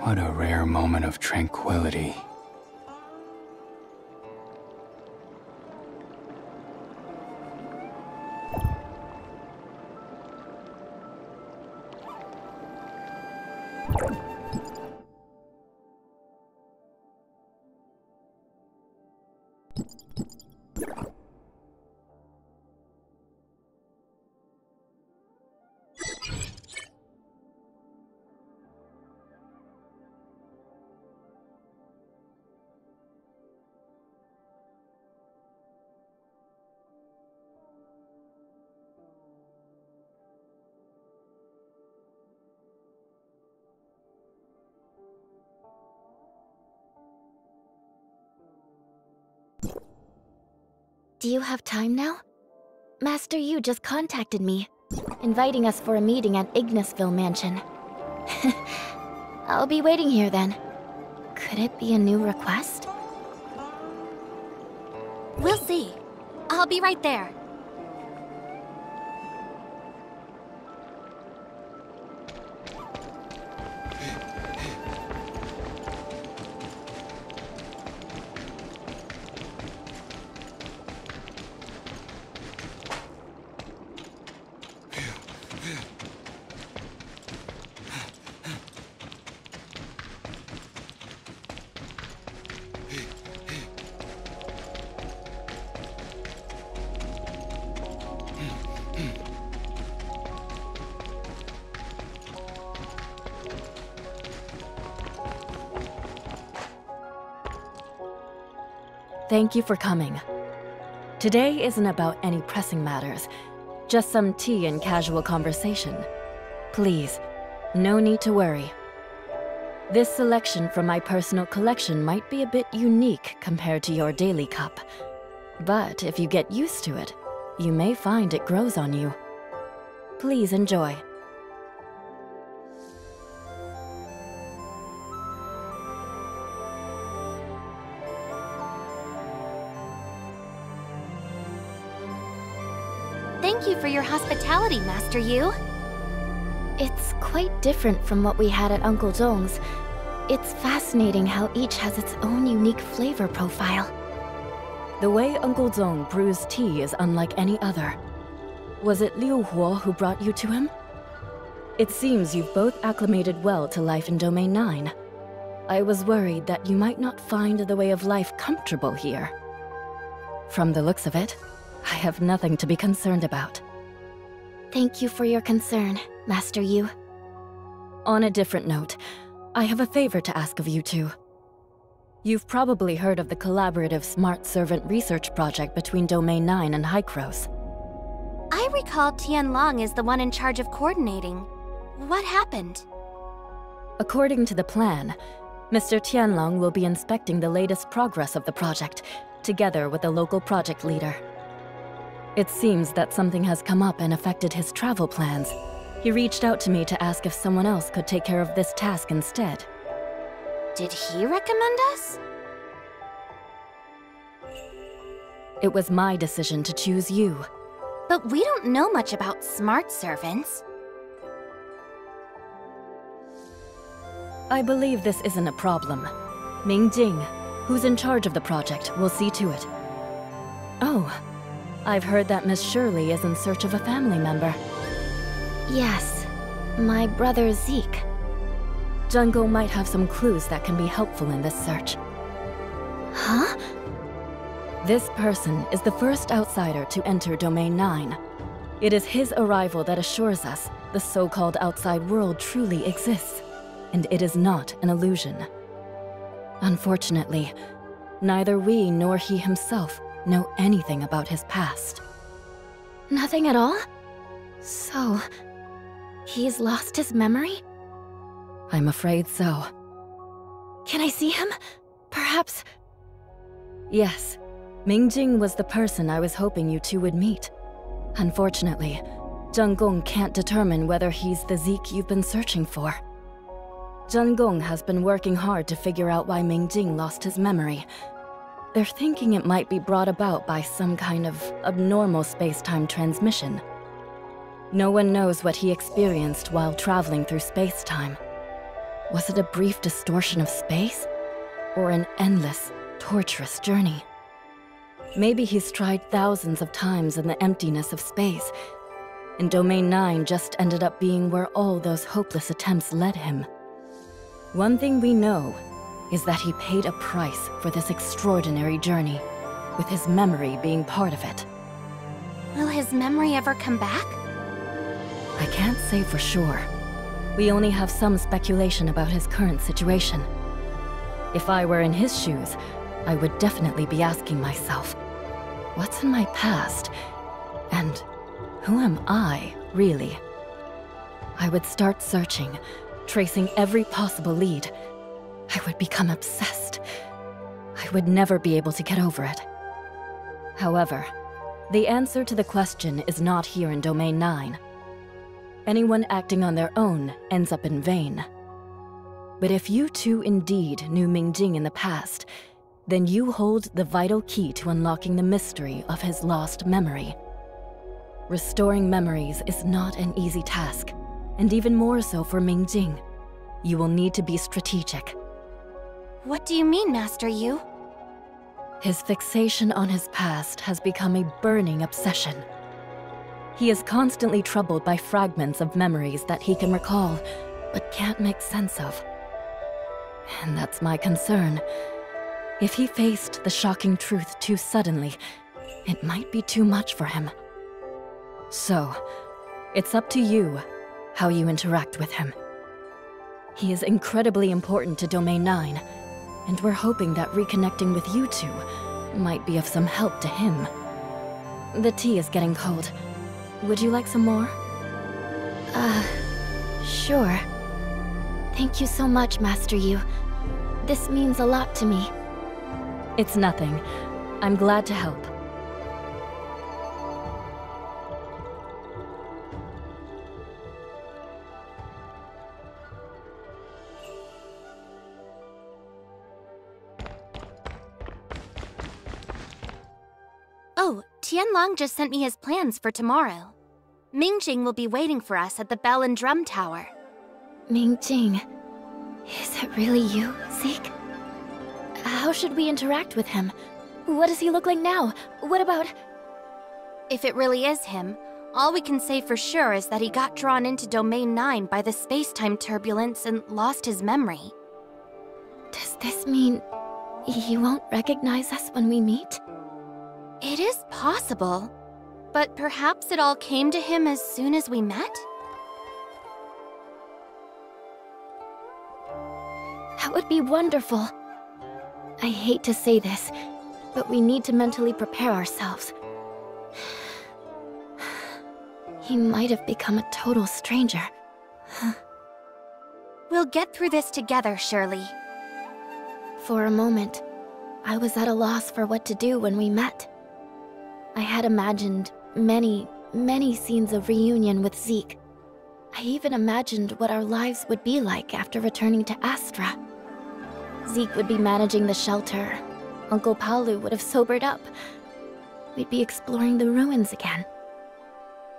What a rare moment of tranquility. Do you have time now? Master Yu just contacted me, inviting us for a meeting at Ignisville Mansion. I'll be waiting here then. Could it be a new request? We'll see. I'll be right there. Thank you for coming. Today isn't about any pressing matters, just some tea and casual conversation. Please, no need to worry. This selection from my personal collection might be a bit unique compared to your daily cup. But if you get used to it, you may find it grows on you. Please enjoy. Thank you for your hospitality, Master Yu. It's quite different from what we had at Uncle Zhong's. It's fascinating how each has its own unique flavor profile. The way Uncle Zhong brews tea is unlike any other. Was it Liu Huo who brought you to him? It seems you've both acclimated well to life in Domain 9. I was worried that you might not find the way of life comfortable here. From the looks of it, I have nothing to be concerned about. Thank you for your concern, Master Yu. On a different note, I have a favor to ask of you two. You've probably heard of the collaborative Smart Servant research project between Domain 9 and Hykros. I recall Tianlong is the one in charge of coordinating. What happened? According to the plan, Mr. Tianlong will be inspecting the latest progress of the project, together with the local project leader. It seems that something has come up and affected his travel plans. He reached out to me to ask if someone else could take care of this task instead. Did he recommend us? It was my decision to choose you. But we don't know much about smart servants. I believe this isn't a problem. Ming Jing, who's in charge of the project, will see to it. Oh, I've heard that Miss Shirley is in search of a family member. Yes, my brother Zeke. Jungo might have some clues that can be helpful in this search. Huh? This person is the first outsider to enter Domain 9. It is his arrival that assures us the so-called outside world truly exists, and it is not an illusion. Unfortunately, neither we nor he himself know anything about his past. Nothing at all? So, he's lost his memory? I'm afraid so. Can I see him? Perhaps... Yes, Ming Jing was the person I was hoping you two would meet. Unfortunately, Zheng Gong can't determine whether he's the Zeke you've been searching for. Zheng Gong has been working hard to figure out why Ming Jing lost his memory. They're thinking it might be brought about by some kind of abnormal space-time transmission. No one knows what he experienced while traveling through space-time. Was it a brief distortion of space? Or an endless, torturous journey? Maybe he's tried thousands of times in the emptiness of space, and Domain 9 just ended up being where all those hopeless attempts led him. One thing we know is that he paid a price for this extraordinary journey, with his memory being part of it. Will his memory ever come back? I can't say for sure. We only have some speculation about his current situation. If I were in his shoes, I would definitely be asking myself, what's in my past? And who am I, really? I would start searching, tracing every possible lead. I would become obsessed. I would never be able to get over it. However, the answer to the question is not here in Domain 9. Anyone acting on their own ends up in vain. But if you two indeed knew Ming Jing in the past, then you hold the vital key to unlocking the mystery of his lost memory. Restoring memories is not an easy task, and even more so for Ming Jing. You will need to be strategic. What do you mean, Master Yu? His fixation on his past has become a burning obsession. He is constantly troubled by fragments of memories that he can recall, but can't make sense of. And that's my concern. If he faced the shocking truth too suddenly, it might be too much for him. So, it's up to you how you interact with him. He is incredibly important to Domain 9, and we're hoping that reconnecting with you two might be of some help to him. The tea is getting cold. Would you like some more? Sure. Thank you so much, Master Yu. This means a lot to me. It's nothing. I'm glad to help. Oh, Tianlong just sent me his plans for tomorrow. Ming Jing will be waiting for us at the Bell and Drum Tower. Ming Jing. Is it really you, Zeke? How should we interact with him? What does he look like now? What about... If it really is him, all we can say for sure is that he got drawn into Domain 9 by the space-time turbulence and lost his memory. Does this mean he won't recognize us when we meet? It is possible, but perhaps it all came to him as soon as we met? That would be wonderful. I hate to say this, but we need to mentally prepare ourselves. He might have become a total stranger. We'll get through this together, Shirley. For a moment, I was at a loss for what to do when we met. I had imagined many, many scenes of reunion with Zeke. I even imagined what our lives would be like after returning to Astra. Zeke would be managing the shelter. Uncle Paolu would have sobered up. We'd be exploring the ruins again.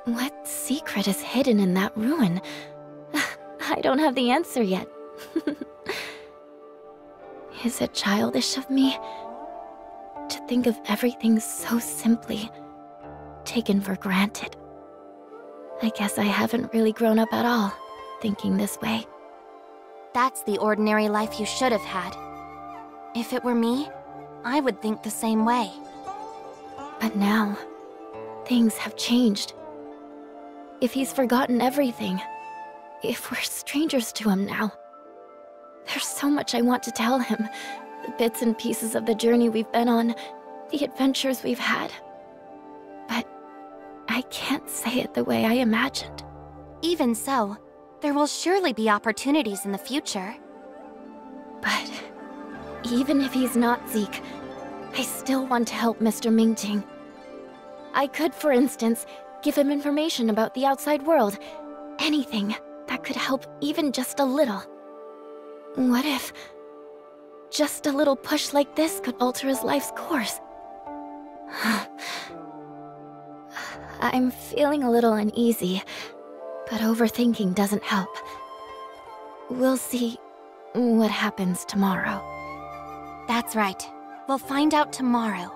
What secret is hidden in that ruin? I don't have the answer yet. Is it childish of me to think of everything so simply, taken for granted? I guess I haven't really grown up at all, thinking this way. That's the ordinary life you should have had. If it were me, I would think the same way. But now, things have changed. If he's forgotten everything, if we're strangers to him now, there's so much I want to tell him. The bits and pieces of the journey we've been on, the adventures we've had. But I can't say it the way I imagined. Even so, there will surely be opportunities in the future. But even if he's not Zeke, I still want to help Mr. Ming Jing. I could, for instance, give him information about the outside world. Anything that could help even just a little. What if just a little push like this could alter his life's course? I'm feeling a little uneasy, but overthinking doesn't help. We'll see what happens tomorrow. That's right. We'll find out tomorrow.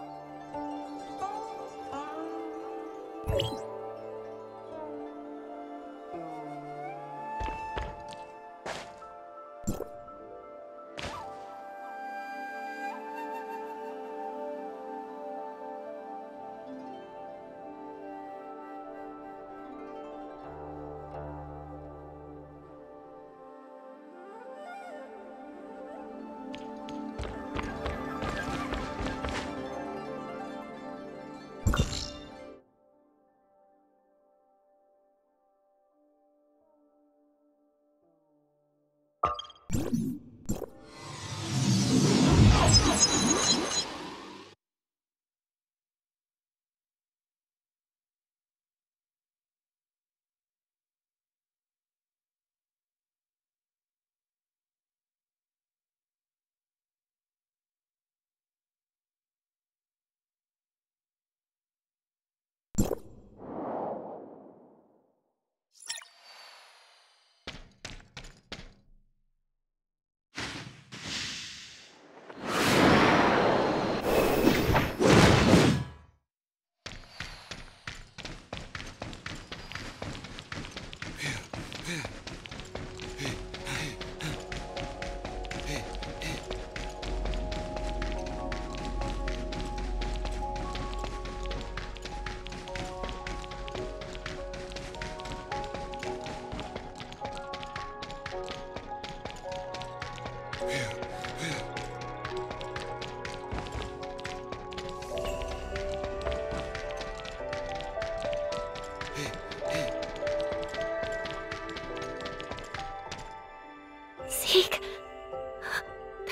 Zeke!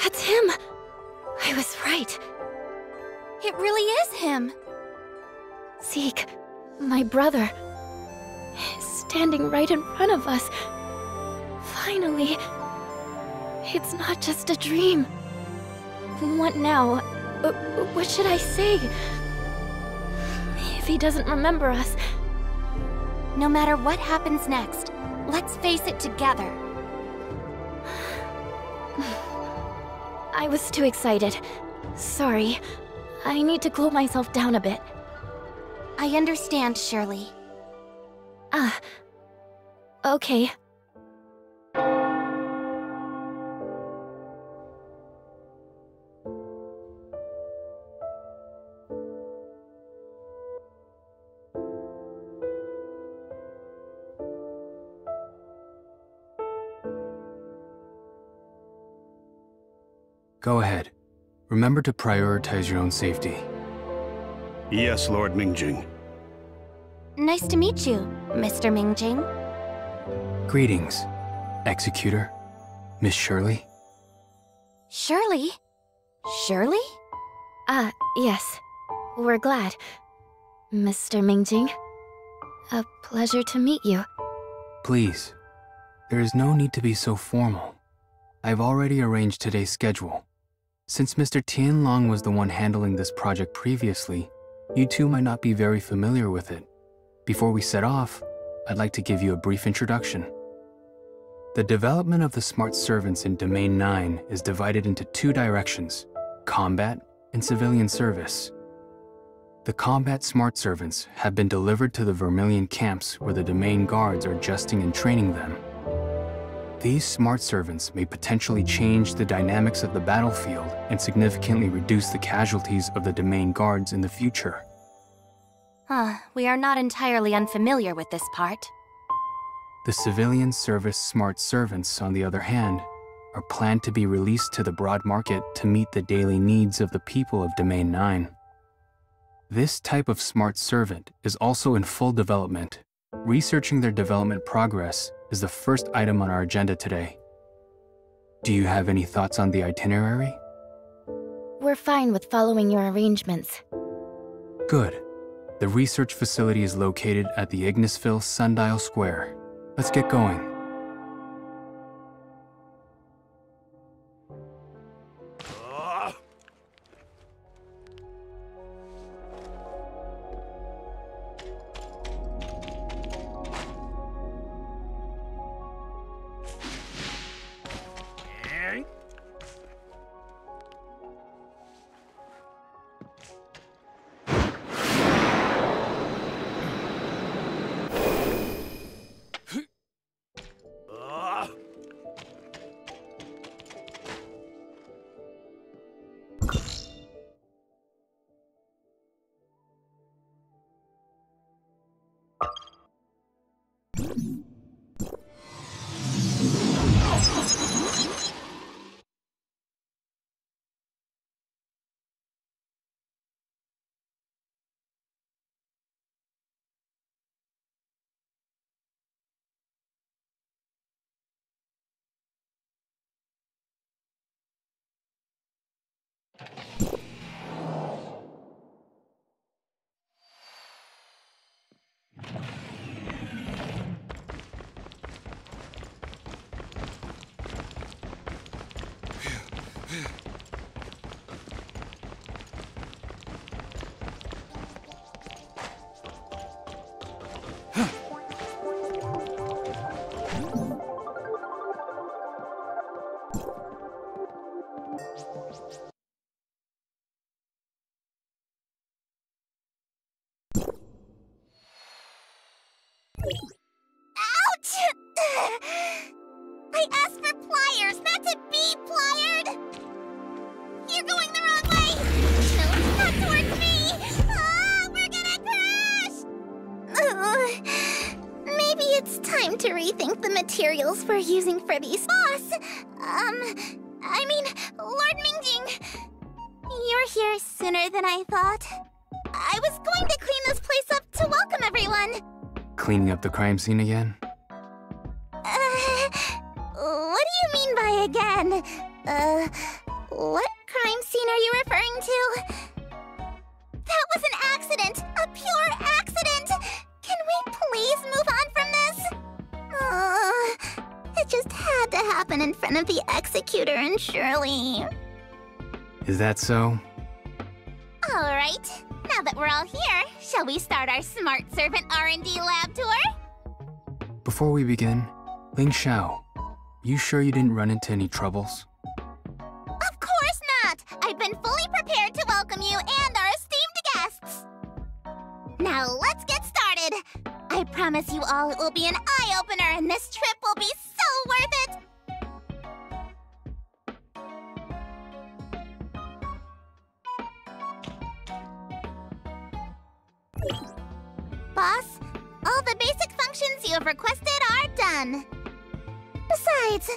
That's him! I was right. It really is him! Zeke, my brother, is standing right in front of us. Finally. It's not just a dream. What now? What should I say? If he doesn't remember us... No matter what happens next, let's face it together. I was too excited. Sorry. I need to cool myself down a bit. I understand, Shirley. Okay. Go ahead. Remember to prioritize your own safety. Yes, Lord Ming Jing. Nice to meet you, Mr. Ming Jing. Greetings, Executor, Miss Shirley. Shirley? Shirley? Yes. We're glad. Mr. Ming Jing. A pleasure to meet you. Please, there is no need to be so formal. I've already arranged today's schedule. Since Mr. Tianlong was the one handling this project previously, you two might not be very familiar with it. Before we set off, I'd like to give you a brief introduction. The development of the smart servants in Domain 9 is divided into two directions: combat and civilian service. The combat smart servants have been delivered to the Vermilion camps where the domain guards are adjusting and training them. These smart servants may potentially change the dynamics of the battlefield and significantly reduce the casualties of the domain guards in the future. We are not entirely unfamiliar with this part. The civilian service smart servants, on the other hand, are planned to be released to the broad market to meet the daily needs of the people of Domain 9. This type of smart servant is also in full development. Researching their development progress is the first item on our agenda today. Do you have any thoughts on the itinerary? We're fine with following your arrangements. Good. The research facility is located at the Ignisville Sundial Square. Let's get going. Ouch! I asked for pliers, not to be plied! You're going the wrong way! No, not towards me! Ah, we're gonna crash! Maybe it's time to rethink the materials we're using for these. Boss! I mean, Lord Ming Jing, you're here sooner than I thought. I was going to clean this place up to welcome everyone. Cleaning up the crime scene again? What do you mean by again? What crime scene are you referring to? That was an accident! A pure accident! Can we please move on from this? It just had to happen in front of the executor and Shirley. Is that so? Alright, now that we're all here, shall we start our Smart Servant R&D lab tour? Before we begin, Ling Xiao, you sure you didn't run into any troubles? Of course not! I've been fully prepared to welcome you and our esteemed guests! Now let's get started! I promise you all it will be an eye-opener and this trip will be so worth it! Boss, all the basic functions you have requested are done. Besides,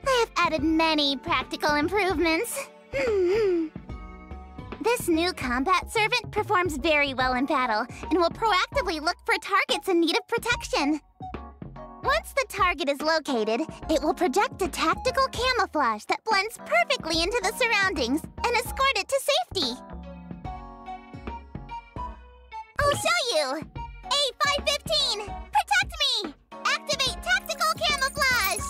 I have added many practical improvements. This new combat servant performs very well in battle and will proactively look for targets in need of protection. Once the target is located, it will project a tactical camouflage that blends perfectly into the surroundings and escort it to safety. I'll show you! A515, protect me! Activate tactical camouflage!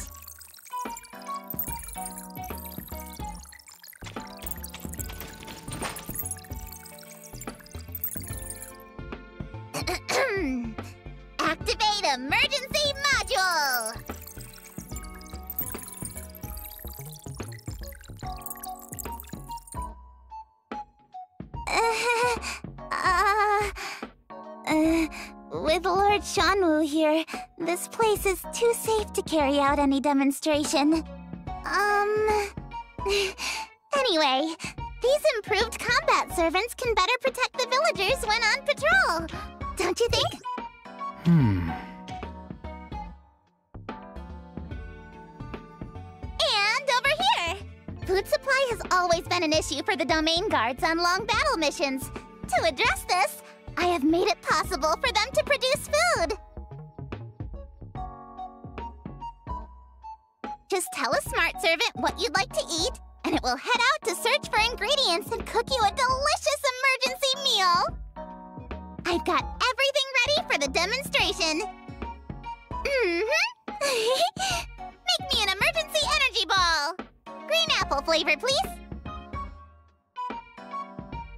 Activate emergency module! With Lord Shanwu here, this place is too safe to carry out any demonstration. Anyway, these improved combat servants can better protect the villagers when on patrol. Don't you think? And over here! Food supply has always been an issue for the domain guards on long battle missions. To address this, I have made it possible for them to produce food. Just tell a smart servant what you'd like to eat, and it will head out to search for ingredients and cook you a delicious emergency meal. I've got everything ready for the demonstration. Make me an emergency energy ball. Green apple flavor, please.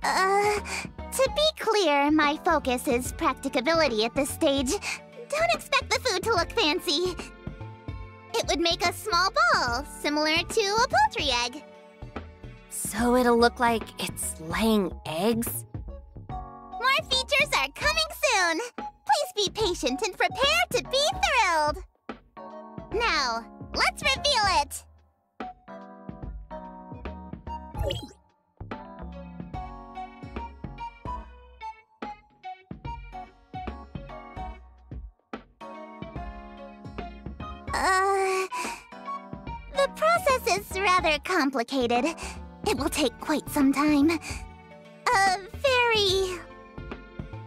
To be clear, my focus is practicability at this stage. Don't expect the food to look fancy. It would make a small ball, similar to a poultry egg. So it'll look like it's laying eggs? More features are coming soon. Please be patient and prepare to be thrilled. Now, let's reveal it. The process is rather complicated. It will take quite some time.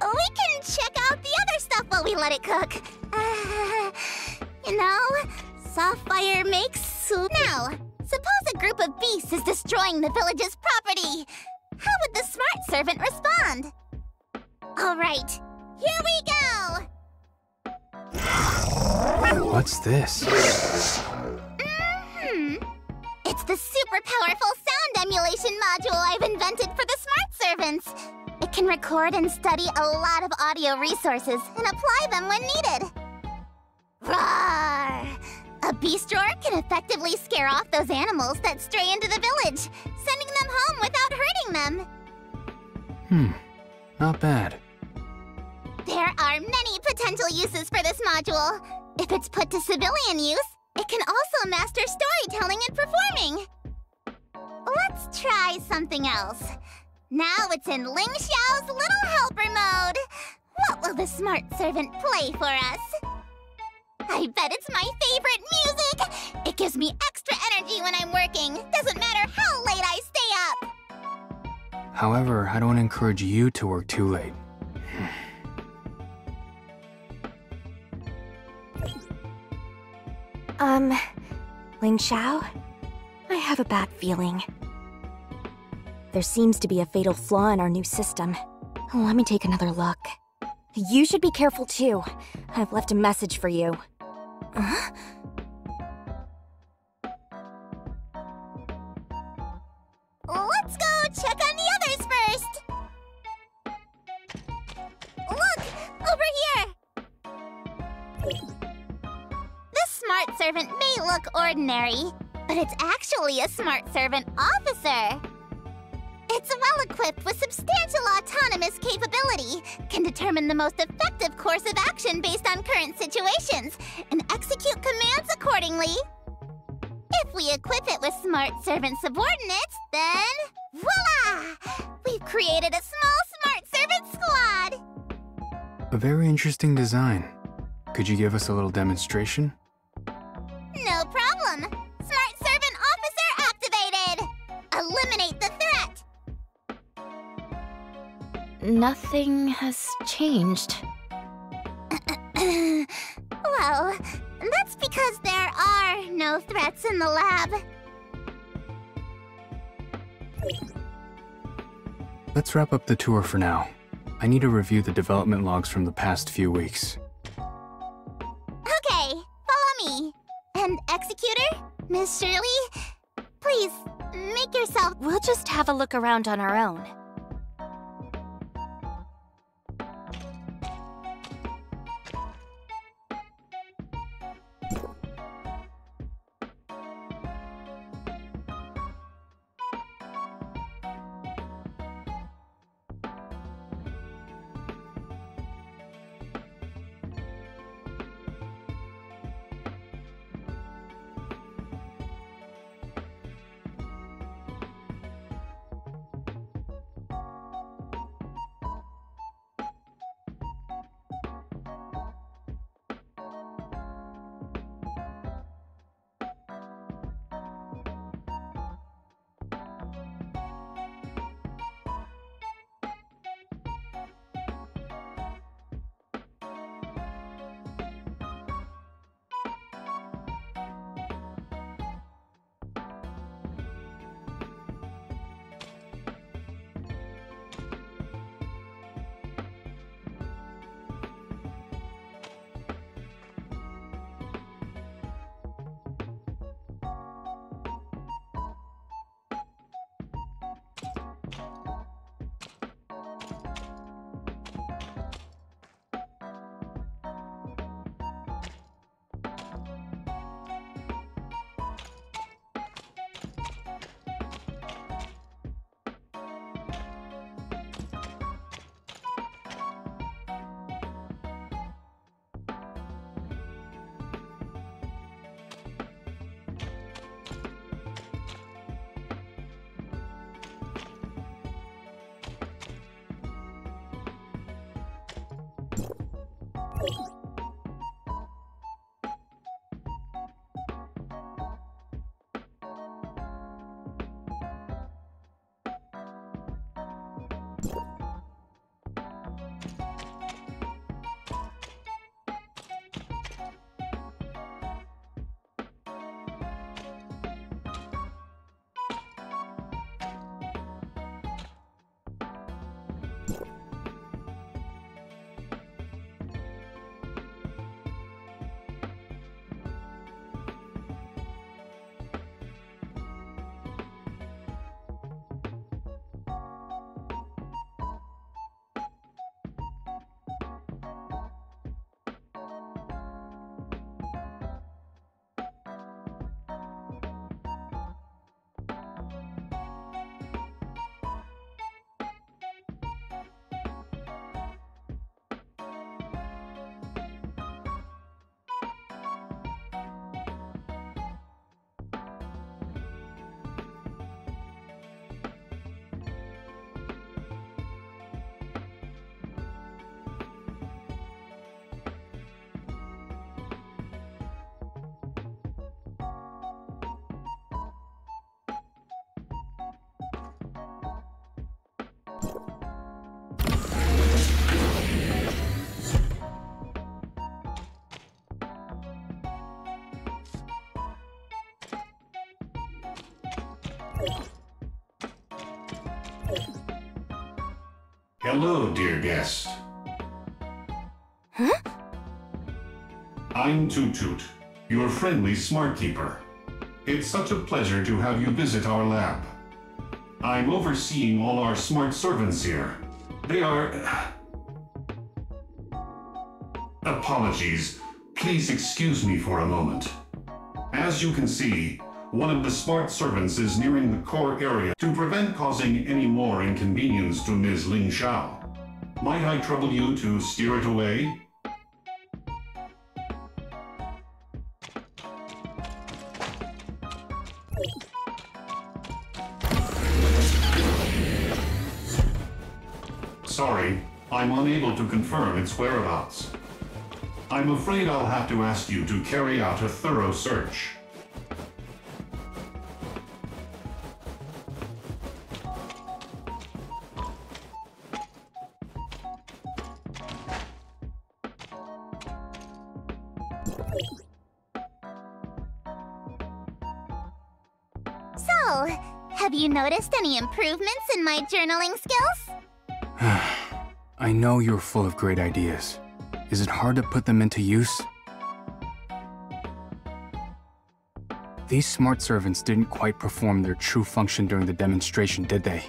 We can check out the other stuff while we let it cook. You know, soft fire makes soup. Now, suppose a group of beasts is destroying the village's property. How would the smart servant respond? All right, here we go! What's this? It's the super powerful sound emulation module I've invented for the smart servants. It can record and study a lot of audio resources and apply them when needed. Roar! A beast roar can effectively scare off those animals that stray into the village, sending them home without hurting them. Not bad. There are many potential uses for this module. If it's put to civilian use, it can also master storytelling and performing. Let's try something else. Now it's in Ling Xiao's Little Helper mode. What will the smart servant play for us? I bet it's my favorite music! It gives me extra energy when I'm working. Doesn't matter how late I stay up. However, I don't encourage you to work too late. Ling Xiao? I have a bad feeling. There seems to be a fatal flaw in our new system. Let me take another look. You should be careful too. I've left a message for you. Let's go check on the others first! Look! Over here! This smart servant may look ordinary, but it's actually a smart servant officer. It's well-equipped with substantial autonomous capability, can determine the most effective course of action based on current situations, and execute commands accordingly. If we equip it with smart servant subordinates, then voila! We've created a small smart servant squad! A very interesting design. Could you give us a little demonstration? No problem! Smart servant officer activated! Eliminate the threat! Nothing has changed. Well, that's because there are no threats in the lab. Let's wrap up the tour for now. I need to review the development logs from the past few weeks. Okay, follow me. And Executor, Miss Shirley, please, make yourself... We'll just have a look around on our own. Hello, dear guest. Huh? I'm Toot Toot, your friendly smart keeper. It's such a pleasure to have you visit our lab. I'm overseeing all our smart servants here. They are... Apologies. Please excuse me for a moment. As you can see, one of the smart servants is nearing the core area to prevent causing any more inconvenience to Ms. Ling Xiao. Might I trouble you to steer it away? Sorry, I'm unable to confirm its whereabouts. I'm afraid I'll have to ask you to carry out a thorough search. So, have you noticed any improvements in my journaling skills? I know you're full of great ideas. Is it hard to put them into use? These smart servants didn't quite perform their true function during the demonstration, did they?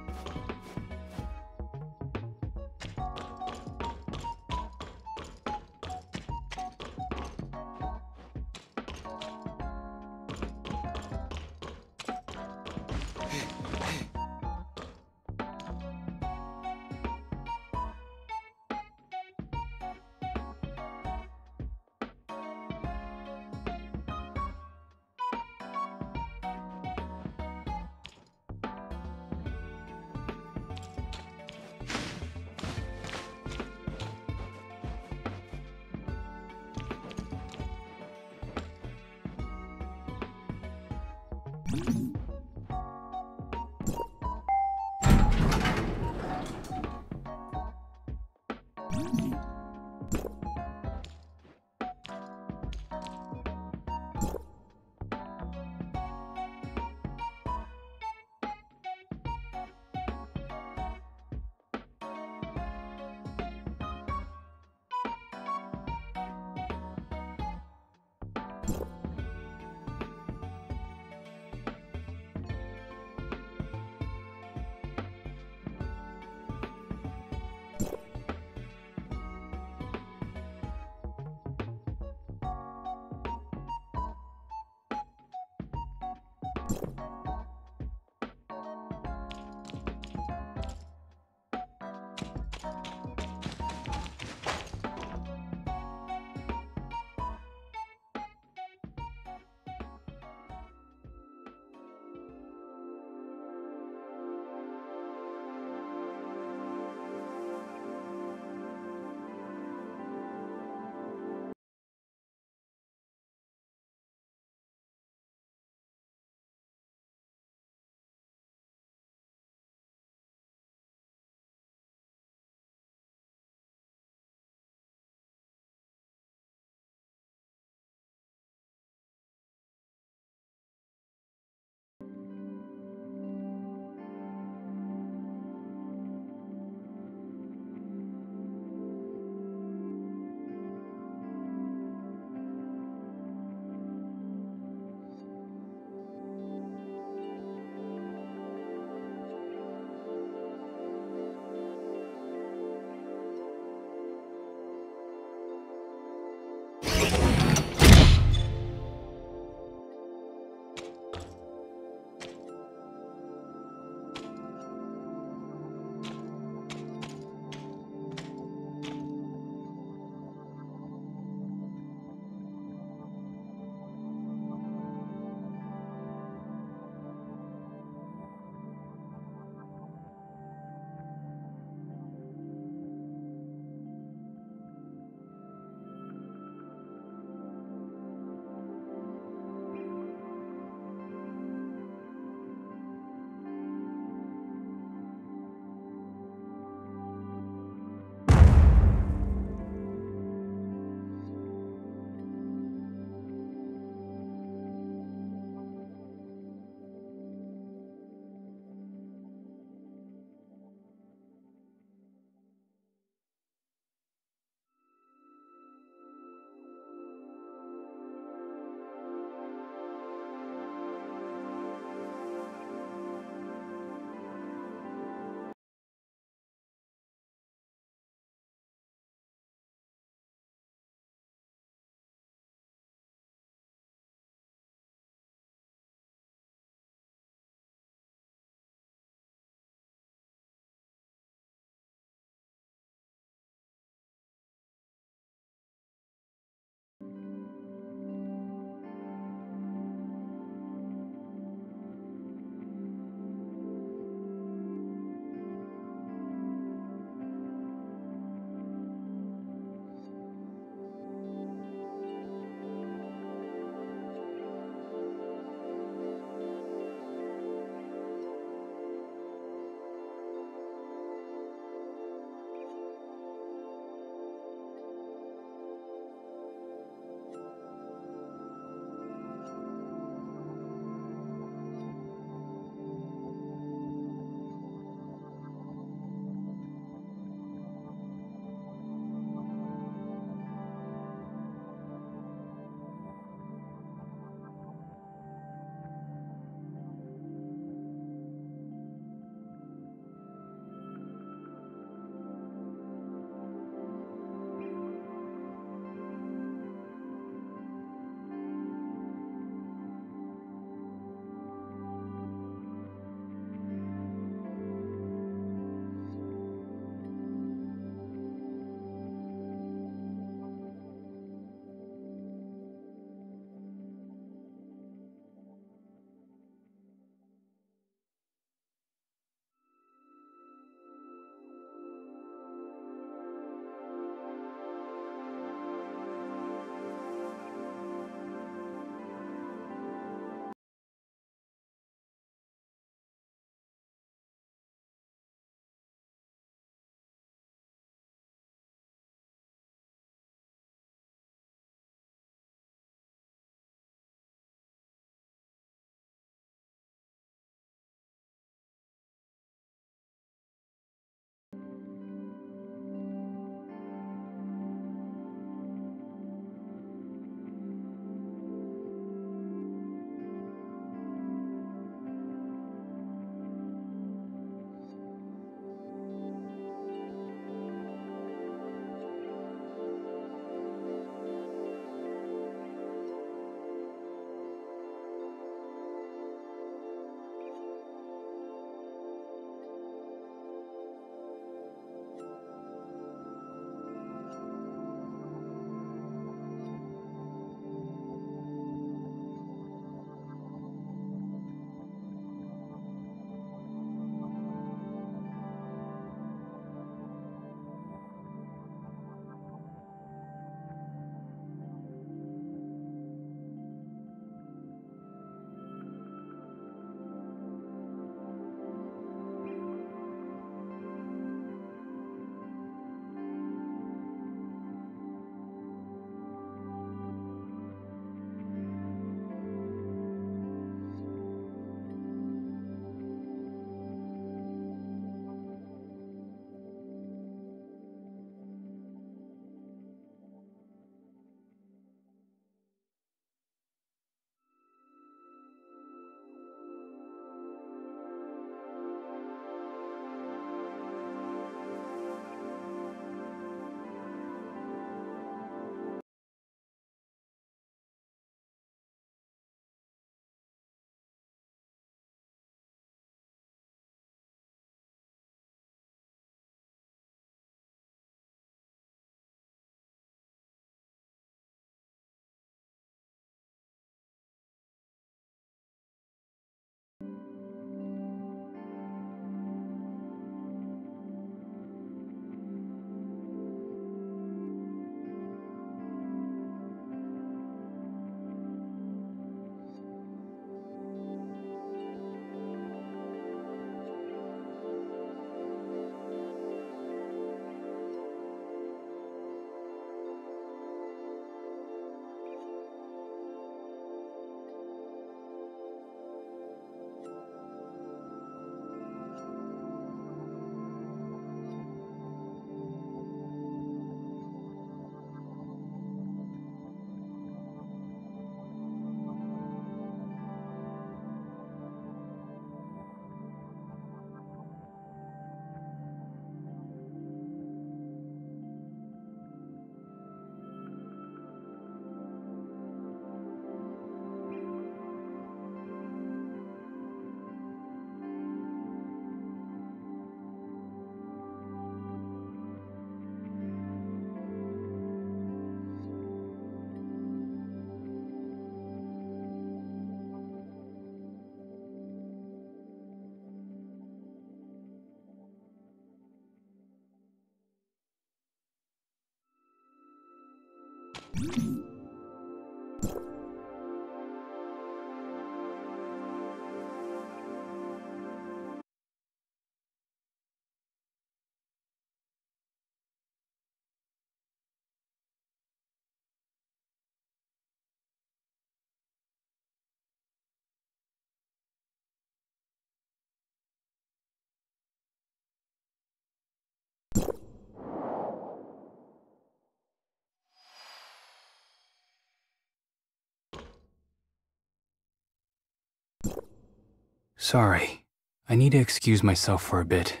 Sorry, I need to excuse myself for a bit.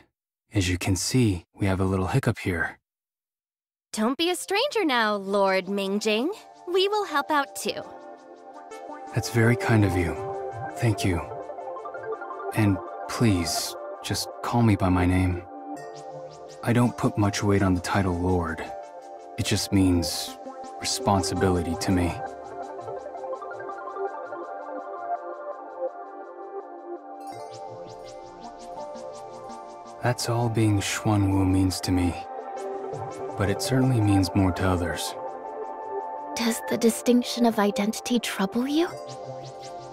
As you can see, we have a little hiccup here. Don't be a stranger now, Lord Ming Jing. We will help out too. That's very kind of you. Thank you. And please, just call me by my name. I don't put much weight on the title Lord. It just means responsibility to me. That's all being Xuanwu means to me. But it certainly means more to others. Does the distinction of identity trouble you?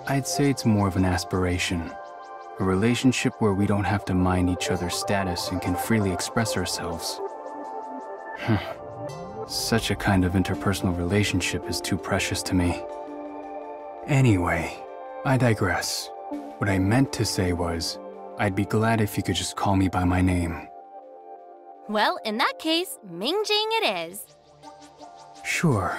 I'd say it's more of an aspiration. A relationship where we don't have to mind each other's status and can freely express ourselves. Such a kind of interpersonal relationship is too precious to me. Anyway, I digress. What I meant to say was, I'd be glad if you could just call me by my name. Well, in that case, Ming Jing it is. Sure.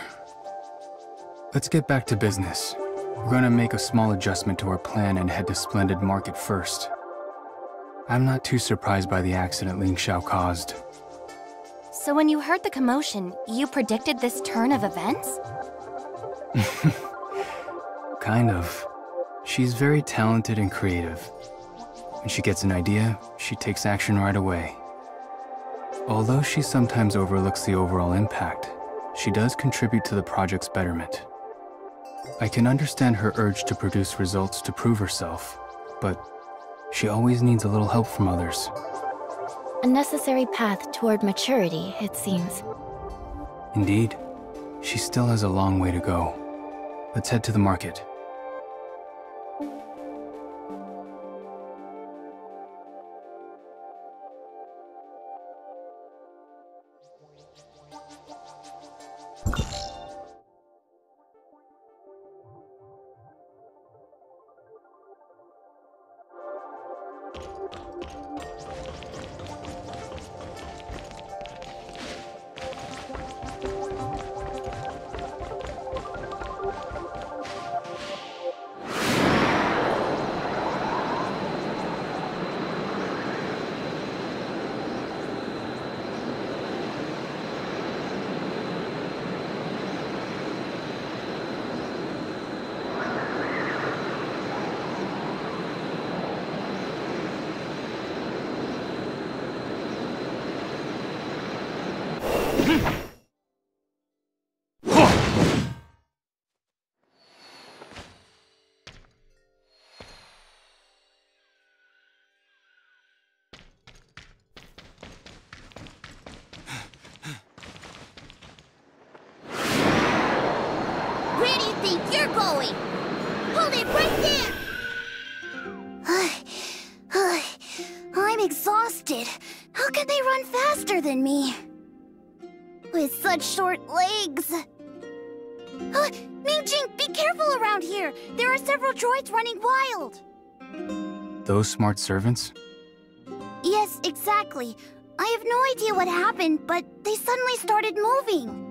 Let's get back to business. We're gonna make a small adjustment to our plan and head to Splendid Market first. I'm not too surprised by the accident Ling Xiao caused. So when you heard the commotion, you predicted this turn of events? Kind of. She's very talented and creative. When she gets an idea, she takes action right away. Although she sometimes overlooks the overall impact, she does contribute to the project's betterment. I can understand her urge to produce results to prove herself, but she always needs a little help from others. A necessary path toward maturity, it seems. Indeed, she still has a long way to go. Let's head to the market. Where do you think you're going? Hold it right there! I'm exhausted. How can they run faster than me? With such short legs. Ming Jing, be careful around here! There are several droids running wild! Those smart servants? Yes, exactly. I have no idea what happened, but they suddenly started moving.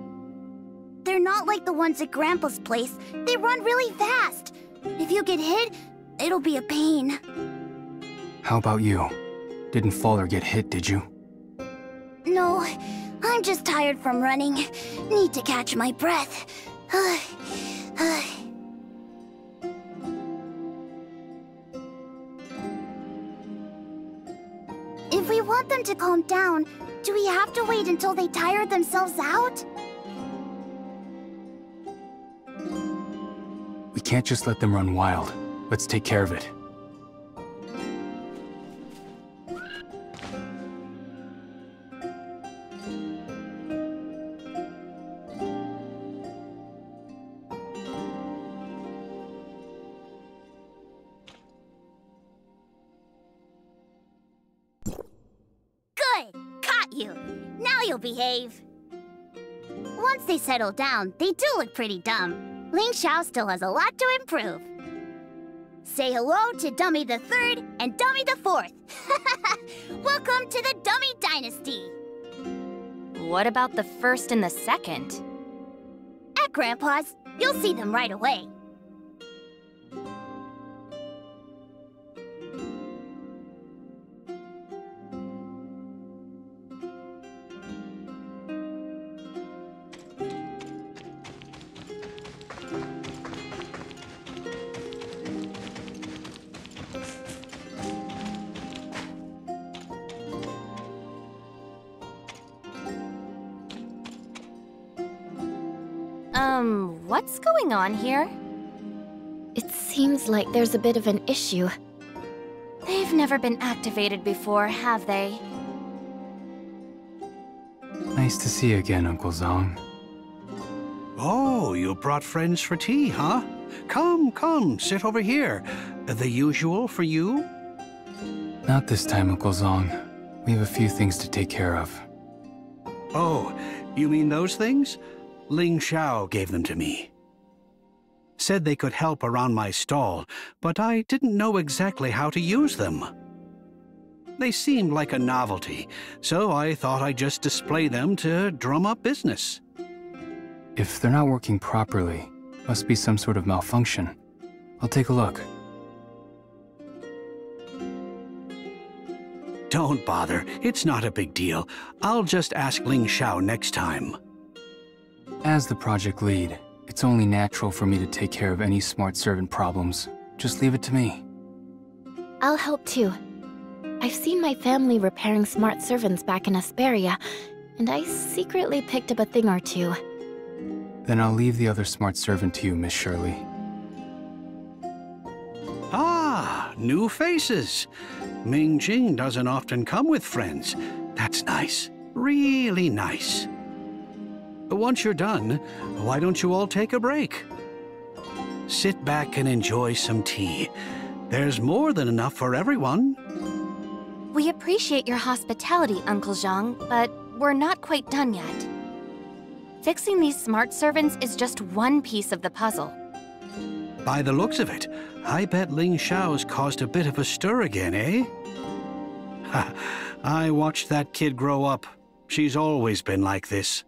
They're not like the ones at Grandpa's place. They run really fast. If you get hit, it'll be a pain. How about you? Didn't fall or get hit, did you? No, I'm just tired from running. Need to catch my breath. If we want them to calm down, do we have to wait until they tire themselves out? We can't just let them run wild. Let's take care of it. you'll behave. Once they settle down, they do look pretty dumb. Ling Xiao still has a lot to improve. Say hello to Dummy the Third and Dummy the Fourth. Welcome to the Dummy Dynasty. What about the first and the second? At Grandpa's, you'll see them right away. What's going on here? It seems like there's a bit of an issue. They've never been activated before, have they? Nice to see you again, Uncle Zong. Oh, you brought friends for tea, huh? Come, come, sit over here. The usual for you? Not this time, Uncle Zong. We have a few things to take care of. Oh, you mean those things? Ling Xiao gave them to me. Said they could help around my stall, but I didn't know exactly how to use them. They seemed like a novelty, so I thought I'd just display them to drum up business. If they're not working properly, must be some sort of malfunction. I'll take a look. Don't bother, it's not a big deal. I'll just ask Ling Xiao next time. As the project lead, it's only natural for me to take care of any smart servant problems. Just leave it to me. I'll help too. I've seen my family repairing smart servants back in Asperia, and I secretly picked up a thing or two. Then I'll leave the other smart servant to you, Miss Shirley. Ah, new faces. Ming Jing doesn't often come with friends. That's nice. Really nice. Once you're done, why don't you all take a break? Sit back and enjoy some tea. There's more than enough for everyone. We appreciate your hospitality, Uncle Zhang, but we're not quite done yet. Fixing these smart servants is just one piece of the puzzle. By the looks of it, I bet Ling Xiao's caused a bit of a stir again, eh? Ha, I watched that kid grow up. She's always been like this.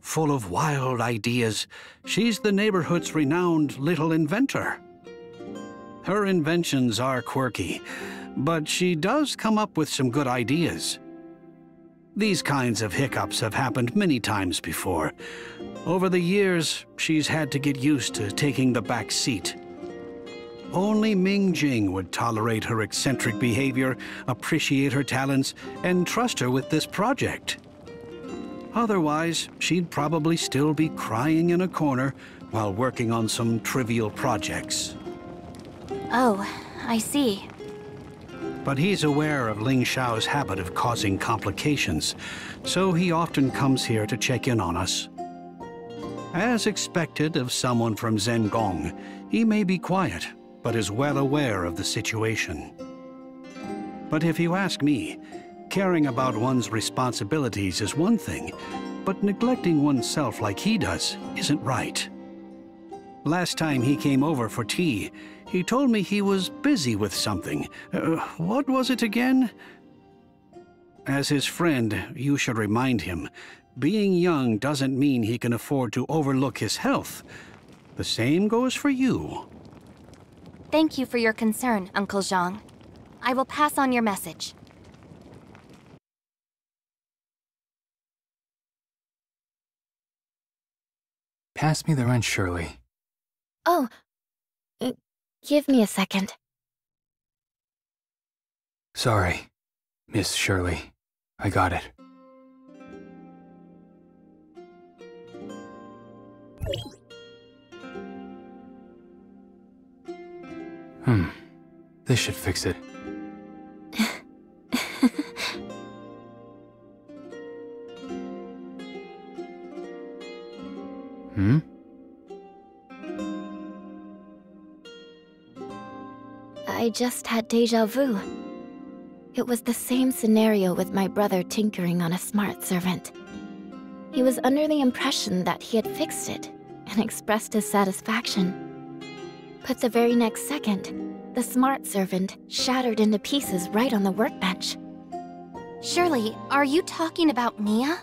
Full of wild ideas, she's the neighborhood's renowned little inventor. Her inventions are quirky, but she does come up with some good ideas. These kinds of hiccups have happened many times before. Over the years, she's had to get used to taking the back seat. Only Ming Jing would tolerate her eccentric behavior, appreciate her talents, and trust her with this project. Otherwise, she'd probably still be crying in a corner while working on some trivial projects. Oh, I see. But he's aware of Ling Xiao's habit of causing complications, so he often comes here to check in on us. As expected of someone from Zengong, he may be quiet, but is well aware of the situation. But if you ask me, caring about one's responsibilities is one thing, but neglecting oneself like he does isn't right. Last time he came over for tea, he told me he was busy with something. What was it again? As his friend, you should remind him, being young doesn't mean he can afford to overlook his health. The same goes for you. Thank you for your concern, Uncle Zhang. I will pass on your message. Pass me the wrench, Shirley. Oh, give me a second. Sorry, Miss Shirley. I got it. This should fix it. I just had déjà vu. It was the same scenario with my brother tinkering on a smart servant. He was under the impression that he had fixed it and expressed his satisfaction. But the very next second, the smart servant shattered into pieces right on the workbench. Shirley, are you talking about Mia?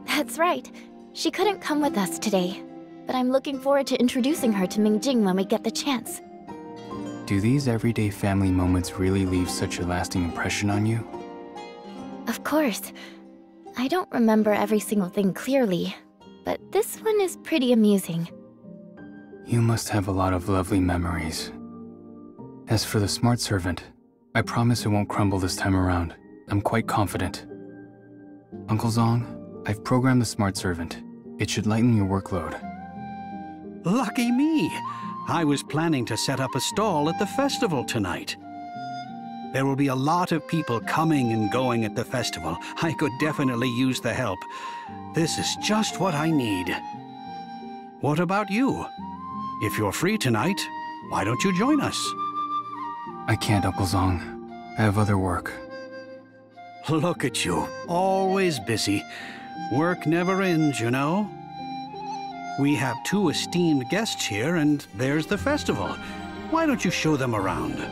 That's right. She couldn't come with us today, but I'm looking forward to introducing her to Ming Jing when we get the chance. Do these everyday family moments really leave such a lasting impression on you? Of course. I don't remember every single thing clearly, but this one is pretty amusing. You must have a lot of lovely memories. As for the smart servant, I promise it won't crumble this time around. I'm quite confident. Uncle Zong, I've programmed the smart servant. It should lighten your workload. Lucky me! I was planning to set up a stall at the festival tonight. There will be a lot of people coming and going at the festival. I could definitely use the help. This is just what I need. What about you? If you're free tonight, why don't you join us? I can't, Uncle Zong. I have other work. Look at you, always busy. Work never ends, you know. We have 2 esteemed guests here, and there's the festival. Why don't you show them around?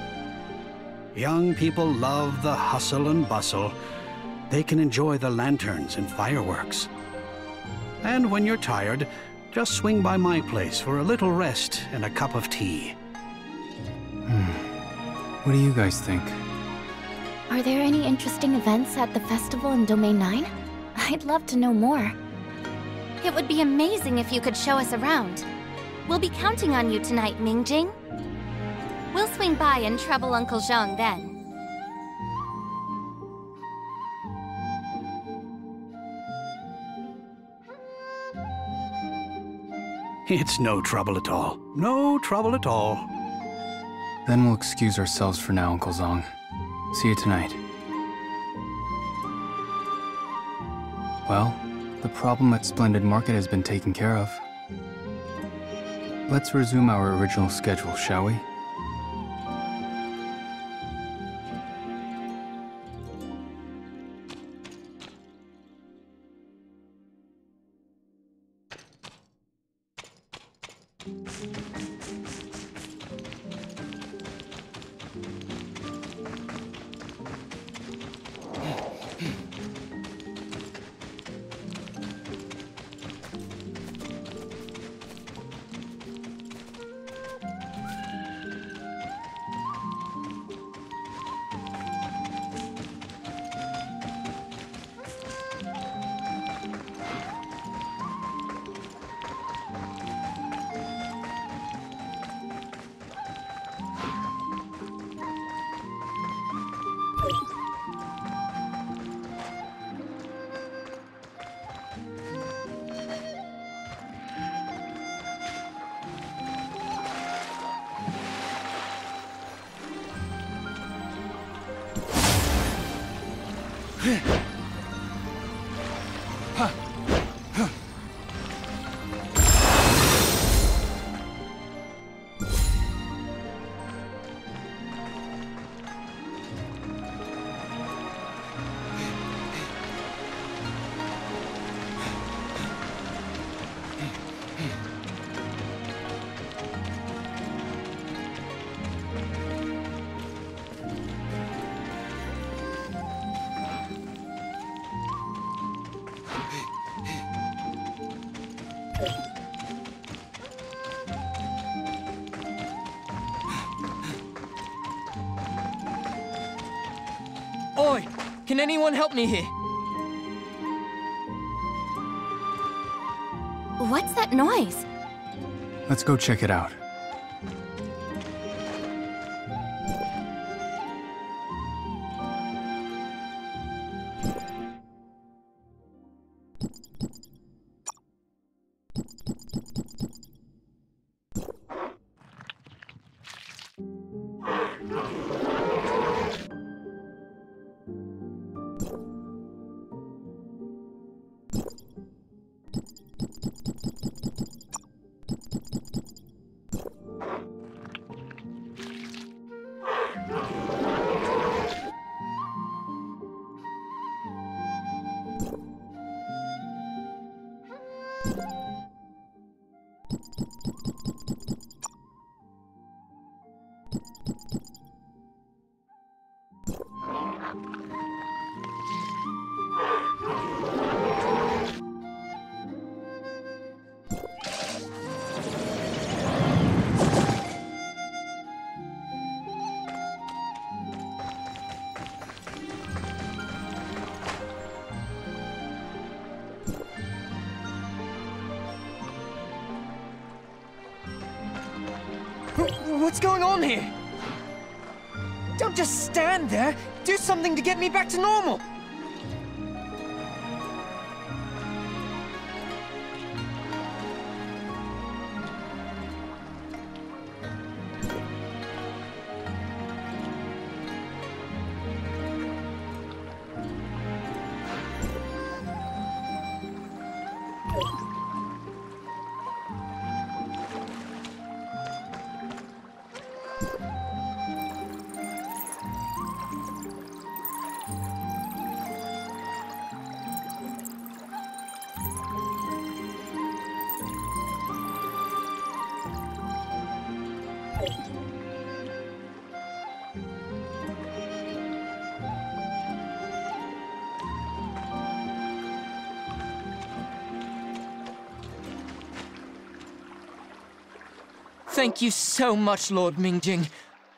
Young people love the hustle and bustle. They can enjoy the lanterns and fireworks. And when you're tired, just swing by my place for a little rest and a cup of tea. What do you guys think? Are there any interesting events at the festival in Domain 9? I'd love to know more. It would be amazing if you could show us around. We'll be counting on you tonight, Ming Jing. We'll swing by and trouble Uncle Zhang then. It's no trouble at all. No trouble at all. Then we'll excuse ourselves for now, Uncle Zong. See you tonight. Well, the problem at Splendid Market has been taken care of. Let's resume our original schedule, shall we? Oi! Can anyone help me here? What's that noise? Let's go check it out. What's going on here? Don't just stand there. Do something to get me back to normal. Thank you so much, Lord Ming Jing.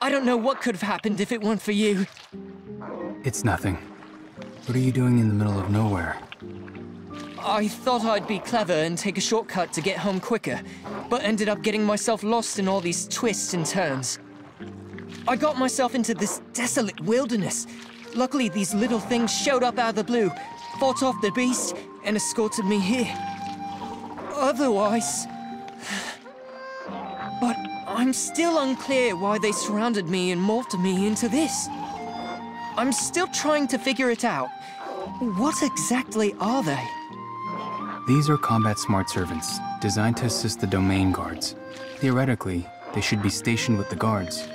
I don't know what could have happened if it weren't for you. It's nothing. What are you doing in the middle of nowhere? I thought I'd be clever and take a shortcut to get home quicker, but ended up getting myself lost in all these twists and turns. I got myself into this desolate wilderness. Luckily, these little things showed up out of the blue, fought off the beast, and escorted me here. Otherwise... But I'm still unclear why they surrounded me and morphed me into this. I'm still trying to figure it out. What exactly are they? These are combat smart servants, designed to assist the domain guards. Theoretically, they should be stationed with the guards.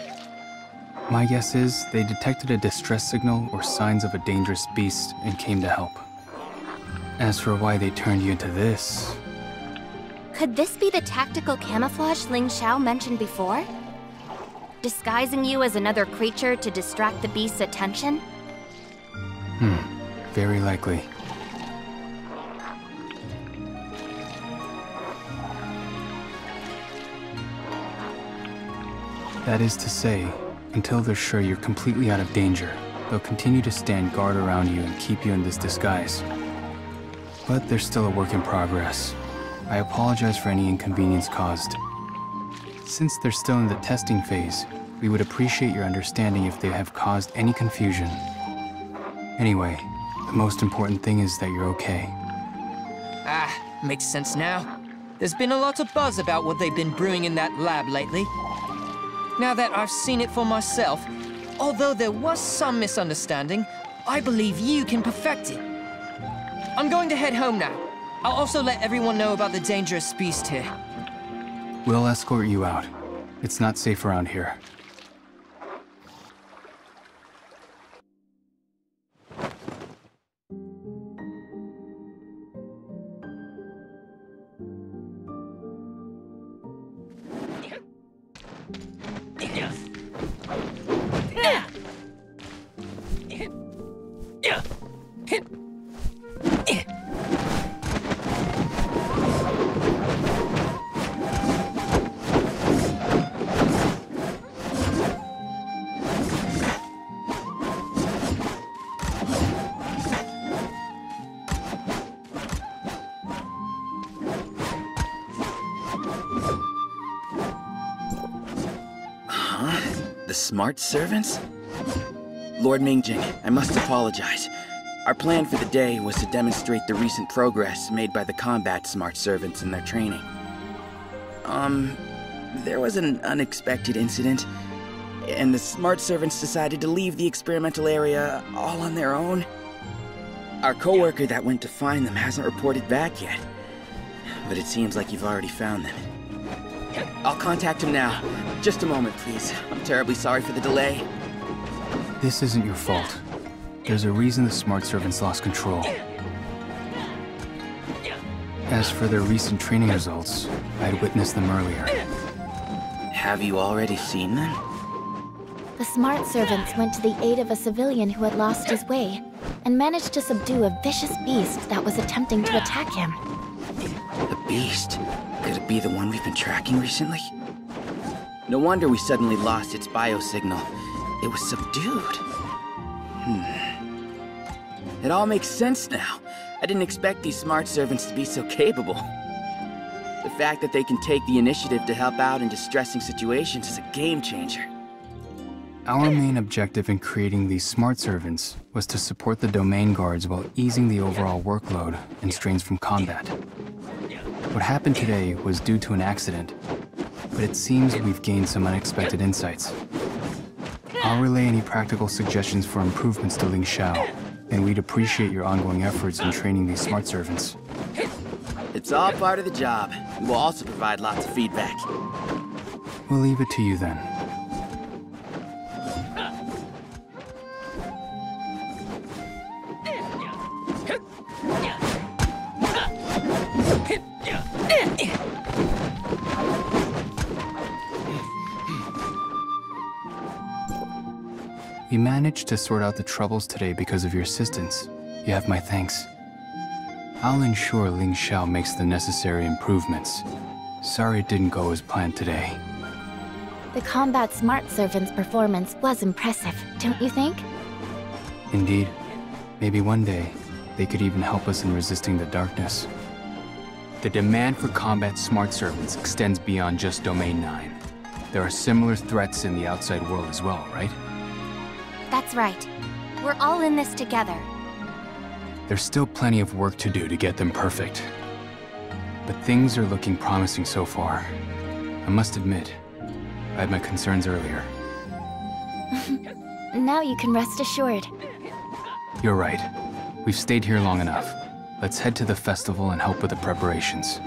My guess is they detected a distress signal or signs of a dangerous beast and came to help. As for why they turned you into this... Could this be the tactical camouflage Ling Xiao mentioned before? Disguising you as another creature to distract the beast's attention? Very likely. That is to say, until they're sure you're completely out of danger, they'll continue to stand guard around you and keep you in this disguise. But there's still a work in progress. I apologize for any inconvenience caused. Since they're still in the testing phase, we would appreciate your understanding if they have caused any confusion. Anyway, the most important thing is that you're okay. Makes sense now. There's been a lot of buzz about what they've been brewing in that lab lately. Now that I've seen it for myself, although there was some misunderstanding, I believe you can perfect it. I'm going to head home now. I'll also let everyone know about the dangerous beast here. We'll escort you out. It's not safe around here. The smart servants? Lord Ming Jing, I must apologize. Our plan for the day was to demonstrate the recent progress made by the combat smart servants in their training. There was an unexpected incident, and the smart servants decided to leave the experimental area all on their own. Our coworker that went to find them hasn't reported back yet, but it seems like you've already found them. I'll contact him now. Just a moment, please. I'm terribly sorry for the delay. This isn't your fault. There's a reason the smart servants lost control. As for their recent training results, I'd witnessed them earlier. Have you already seen them? The smart servants went to the aid of a civilian who had lost his way, and managed to subdue a vicious beast that was attempting to attack him. The beast. Could it be the one we've been tracking recently? No wonder we suddenly lost its biosignal. It was subdued. It all makes sense now. I didn't expect these smart servants to be so capable. The fact that they can take the initiative to help out in distressing situations is a game changer. Our main objective in creating these smart servants was to support the domain guards while easing the overall workload and strains from combat. What happened today was due to an accident, but it seems we've gained some unexpected insights. I'll relay any practical suggestions for improvements to Ling Xiao, and we'd appreciate your ongoing efforts in training these smart servants. It's all part of the job. We will also provide lots of feedback. We'll leave it to you then. We managed to sort out the troubles today because of your assistance. You have my thanks. I'll ensure Ling Xiao makes the necessary improvements. Sorry it didn't go as planned today. The combat smart servant's performance was impressive, don't you think? Indeed. Maybe one day, they could even help us in resisting the darkness. The demand for combat smart servants extends beyond just Domain 9. There are similar threats in the outside world as well, right? That's right. We're all in this together. There's still plenty of work to do to get them perfect. But things are looking promising so far. I must admit, I had my concerns earlier. Now you can rest assured. You're right. We've stayed here long enough. Let's head to the festival and help with the preparations.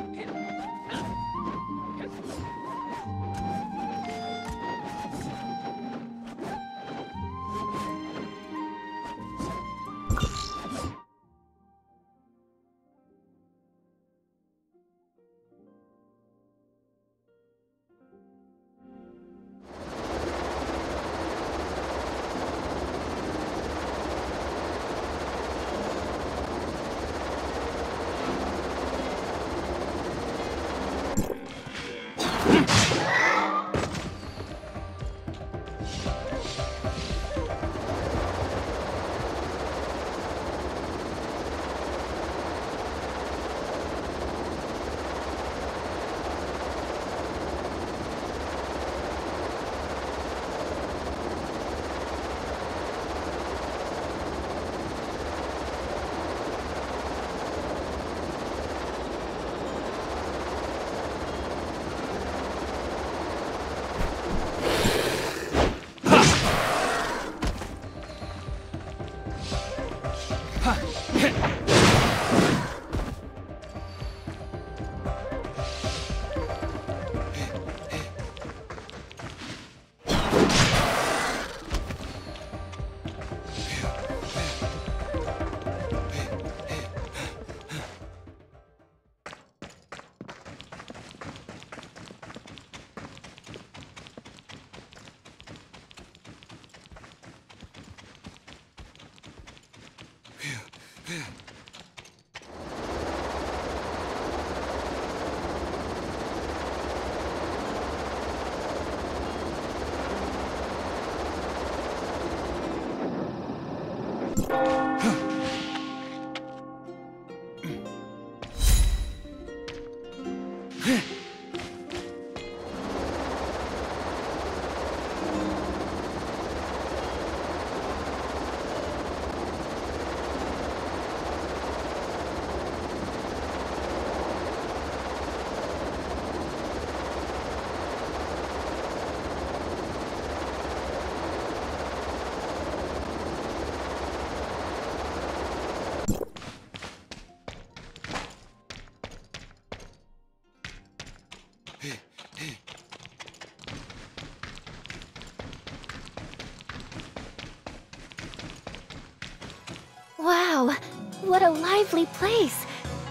Wow, what a lively place.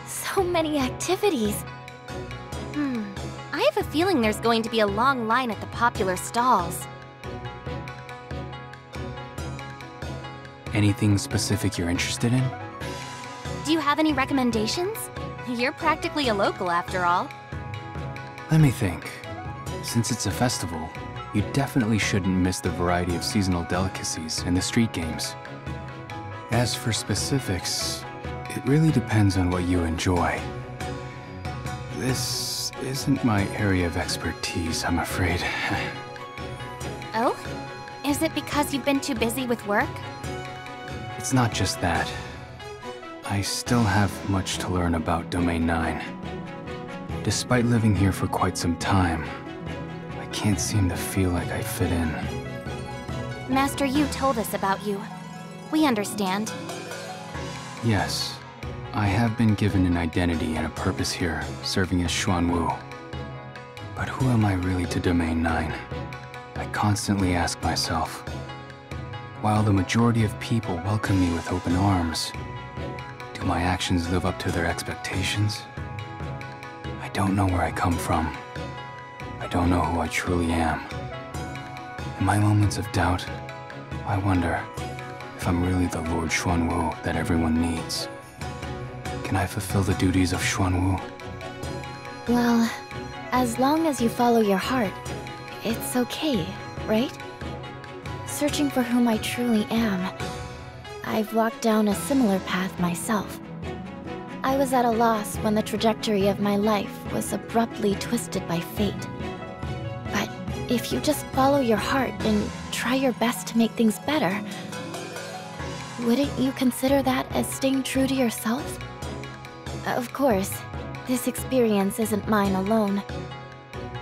So many activities. I have a feeling there's going to be a long line at the popular stalls. Anything specific you're interested in? Do you have any recommendations? You're practically a local after all. Let me think. Since it's a festival, you definitely shouldn't miss the variety of seasonal delicacies and the street games. As for specifics, it really depends on what you enjoy. This isn't my area of expertise, I'm afraid. Oh? Is it because you've been too busy with work? It's not just that. I still have much to learn about Domain 9. Despite living here for quite some time, I can't seem to feel like I fit in. Master Yu told us about you. We understand. Yes, I have been given an identity and a purpose here, serving as Xuanwu. But who am I really to Domain 9? I constantly ask myself. While the majority of people welcome me with open arms, do my actions live up to their expectations? I don't know where I come from. I don't know who I truly am. In my moments of doubt, I wonder if I'm really the Lord Xuanwu that everyone needs. Can I fulfill the duties of Xuanwu? Well, as long as you follow your heart, it's okay, right? Searching for whom I truly am, I've walked down a similar path myself. I was at a loss when the trajectory of my life was abruptly twisted by fate. But if you just follow your heart and try your best to make things better, wouldn't you consider that as staying true to yourself? Of course, this experience isn't mine alone.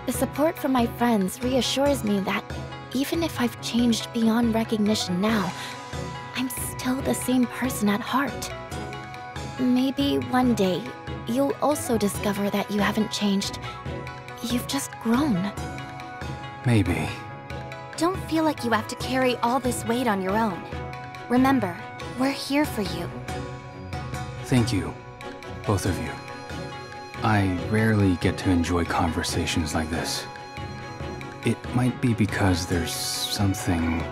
The support from my friends reassures me that even if I've changed beyond recognition now, I'm still the same person at heart. Maybe one day, you'll also discover that you haven't changed. You've just grown. Maybe. Don't feel like you have to carry all this weight on your own. Remember, we're here for you. Thank you, both of you. I rarely get to enjoy conversations like this. It might be because there's something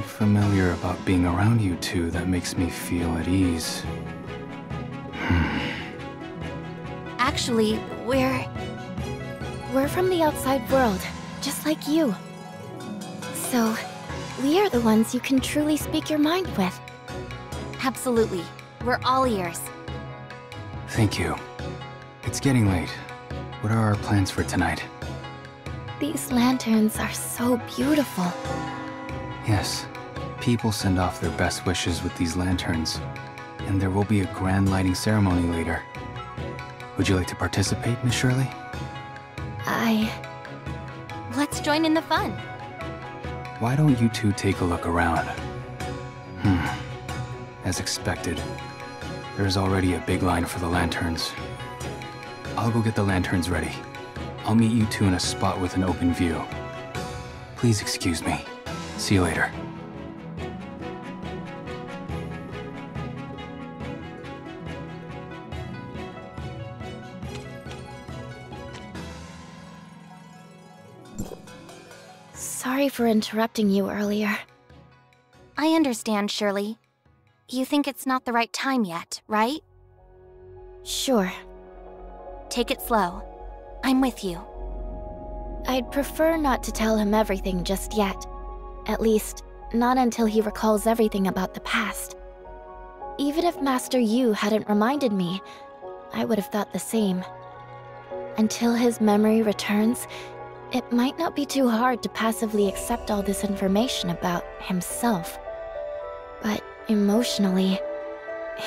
familiar about being around you two that makes me feel at ease. Actually, we're from the outside world, just like you. So, we are the ones you can truly speak your mind with. Absolutely. We're all ears. Thank you. It's getting late. What are our plans for tonight? These lanterns are so beautiful. Yes. People send off their best wishes with these lanterns, and there will be a grand lighting ceremony later. Would you like to participate, Miss Shirley? Let's join in the fun. Why don't you two take a look around? As expected, there's already a big line for the lanterns. I'll go get the lanterns ready. I'll meet you two in a spot with an open view. Please excuse me. See you later. Sorry for interrupting you earlier. I understand, Shirley. You think it's not the right time yet, right? Sure. Take it slow. I'm with you. I'd prefer not to tell him everything just yet. At least, not until he recalls everything about the past. Even if Master Yu hadn't reminded me, I would have thought the same. Until his memory returns, it might not be too hard to passively accept all this information about himself. But emotionally,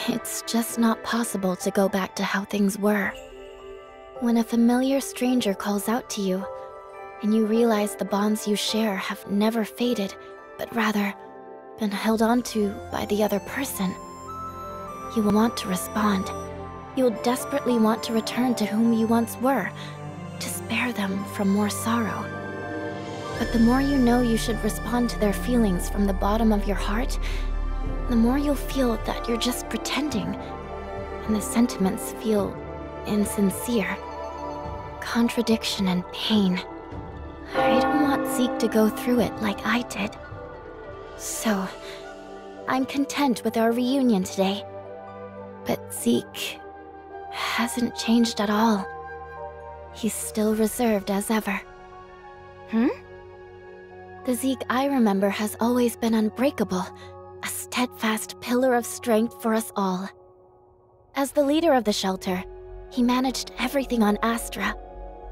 it's just not possible to go back to how things were. When a familiar stranger calls out to you, and you realize the bonds you share have never faded, but rather been held onto by the other person, you will want to respond. You'll desperately want to return to whom you once were, to spare them from more sorrow. But the more you know you should respond to their feelings from the bottom of your heart, the more you'll feel that you're just pretending, and the sentiments feel insincere. Contradiction and pain. I don't want Zeke to go through it like I did. So, I'm content with our reunion today. But Zeke, hasn't changed at all. He's still reserved as ever. The Zeke I remember has always been unbreakable, a steadfast pillar of strength for us all. As the leader of the shelter, he managed everything on Astra,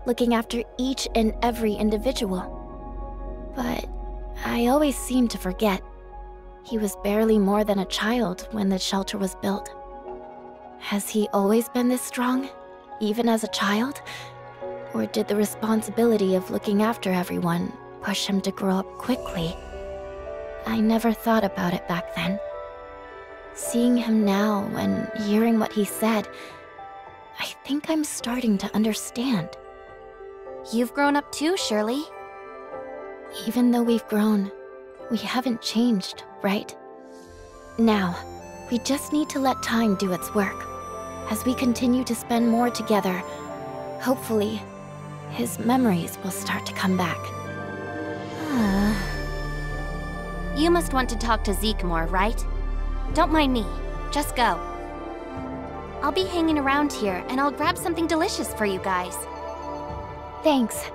looking after each and every individual. But I always seem to forget. He was barely more than a child when the shelter was built. Has he always been this strong, even as a child? Or did the responsibility of looking after everyone push him to grow up quickly? I never thought about it back then. Seeing him now and hearing what he said, I think I'm starting to understand. You've grown up too, Shirley. Even though we've grown, we haven't changed, right? Now, we just need to let time do its work. As we continue to spend more together, hopefully, his memories will start to come back. You must want to talk to Zeke more, right? Don't mind me. Just go. I'll be hanging around here, and I'll grab something delicious for you guys. Thanks.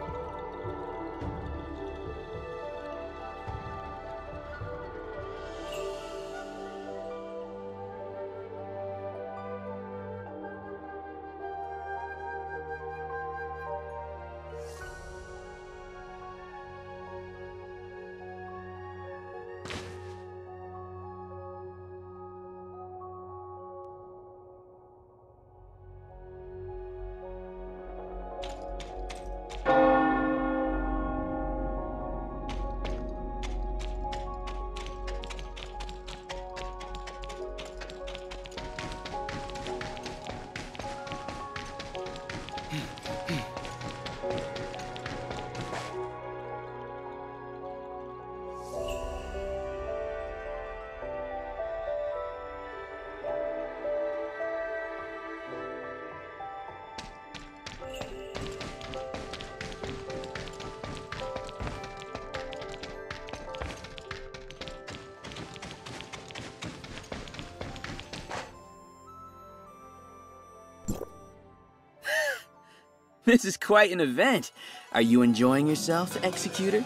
This is quite an event. Are you enjoying yourself, Executor?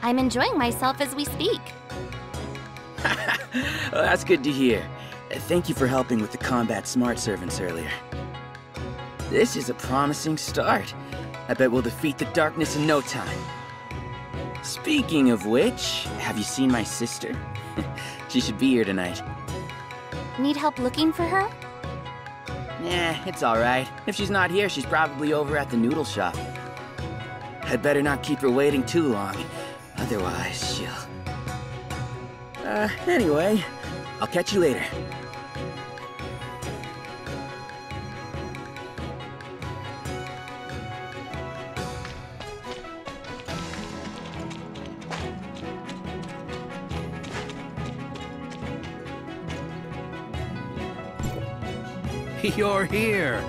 I'm enjoying myself as we speak. Well, that's good to hear. Thank you for helping with the combat smart servants earlier. This is a promising start. I bet we'll defeat the darkness in no time. Speaking of which, have you seen my sister? She should be here tonight. Need help looking for her? It's alright. If she's not here, she's probably over at the noodle shop. I'd better not keep her waiting too long. Otherwise, she'll... Anyway, I'll catch you later. You're here.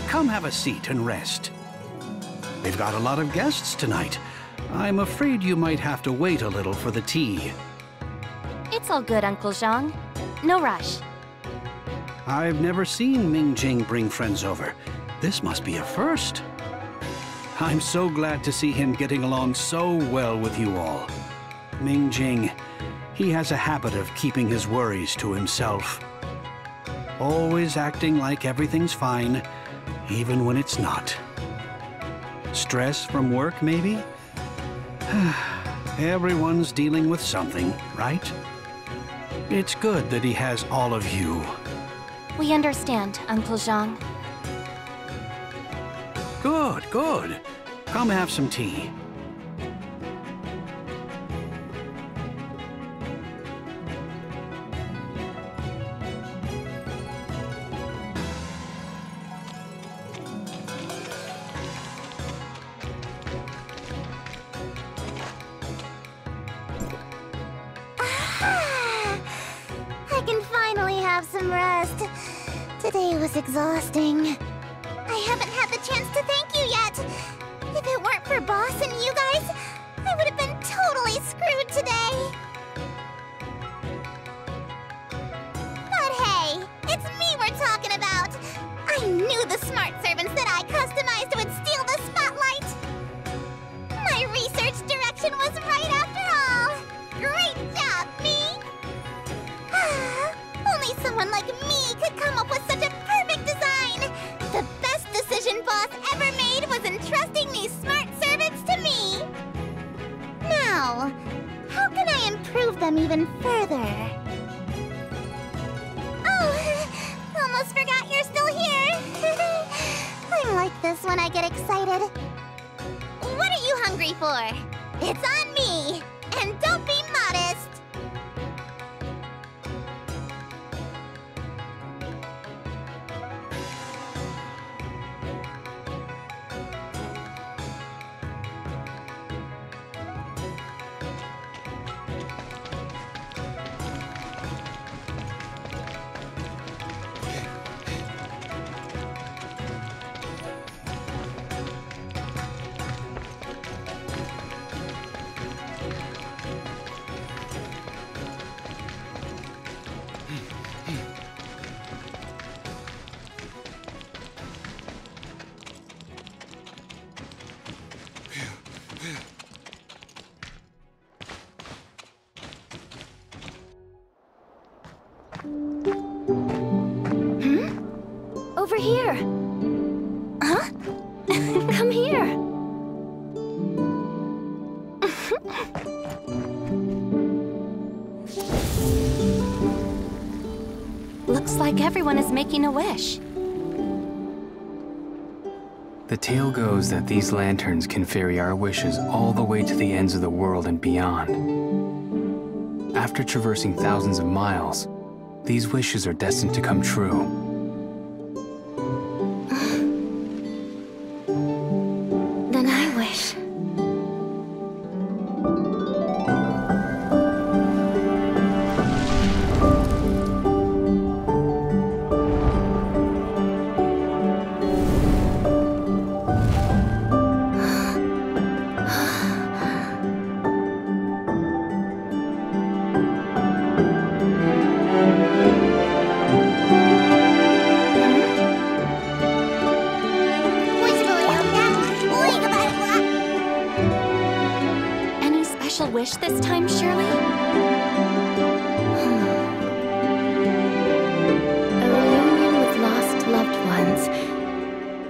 Come have a seat and rest. We've got a lot of guests tonight. I'm afraid you might have to wait a little for the tea. It's all good, Uncle Zhang. No rush. I've never seen Ming Jing bring friends over. This must be a first. I'm so glad to see him getting along so well with you all. Ming Jing, he has a habit of keeping his worries to himself. Always acting like everything's fine, even when it's not. Stress from work, maybe? Everyone's dealing with something, right? It's good that he has all of you. We understand, Uncle Zhang. Good, good. Come have some tea. I can finally have some rest. Today was exhausting. I haven't had the chance to thank you yet. If it weren't for Boss and you guys, I would have been totally screwed today. But hey, it's me we're talking about. I is entrusting these smart servants to me. Now, how can I improve them even further? Oh, almost forgot you're still here. I'm like this when I get excited. What are you hungry for? It's on me! And don't be modest! Over here! Huh? Come here! Looks like everyone is making a wish. The tale goes that these lanterns can ferry our wishes all the way to the ends of the world and beyond. After traversing thousands of miles, these wishes are destined to come true. Then I wish. Wish this time, Shirley? A reunion with lost loved ones,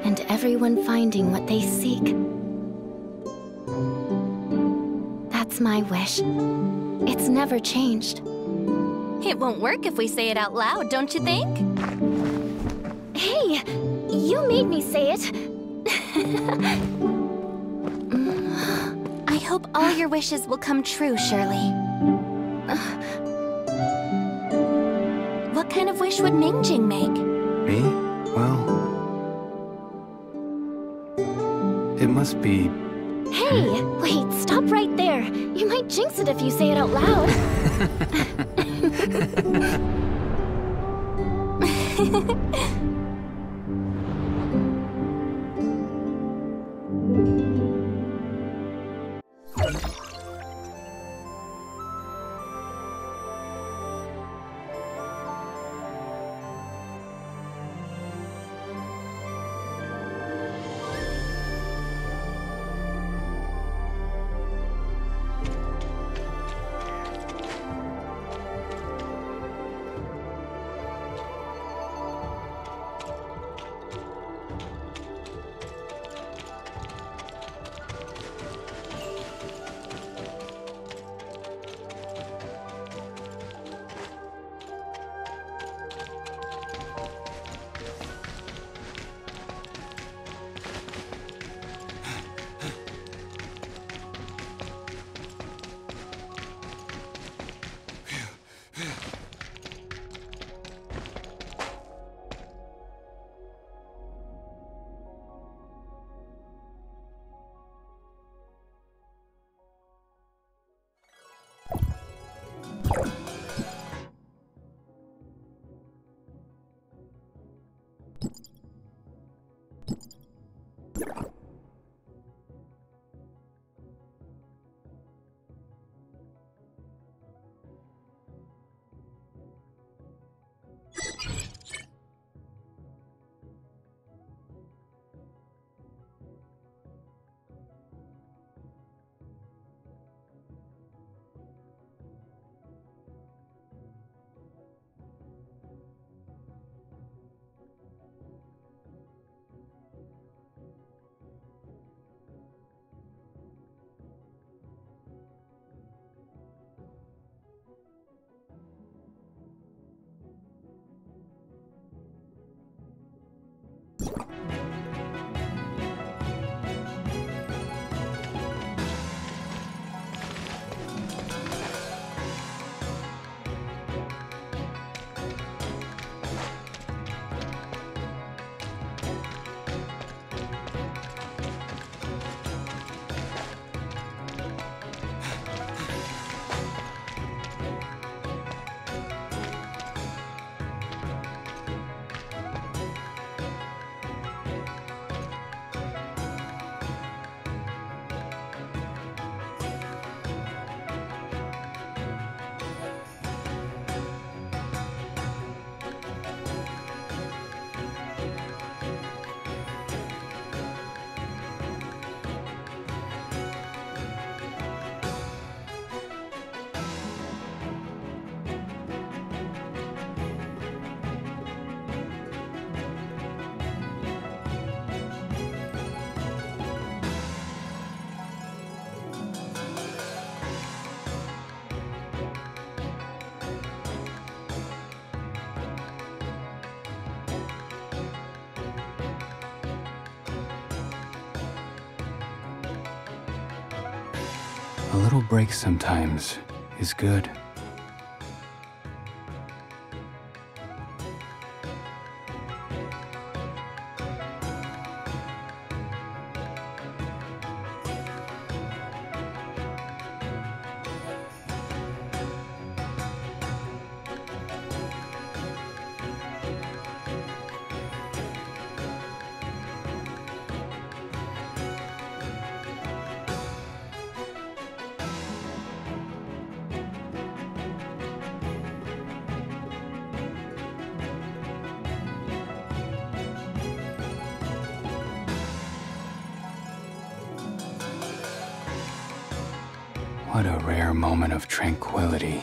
and everyone finding what they seek. That's my wish. It's never changed. It won't work if we say it out loud, don't you think? Hey! You made me say it! I hope all your wishes will come true, Shirley. What kind of wish would Ming Jing make? Me? Well... it must be... Hey! Wait, stop right there! You might jinx it if you say it out loud. A little break sometimes is good. What a rare moment of tranquility.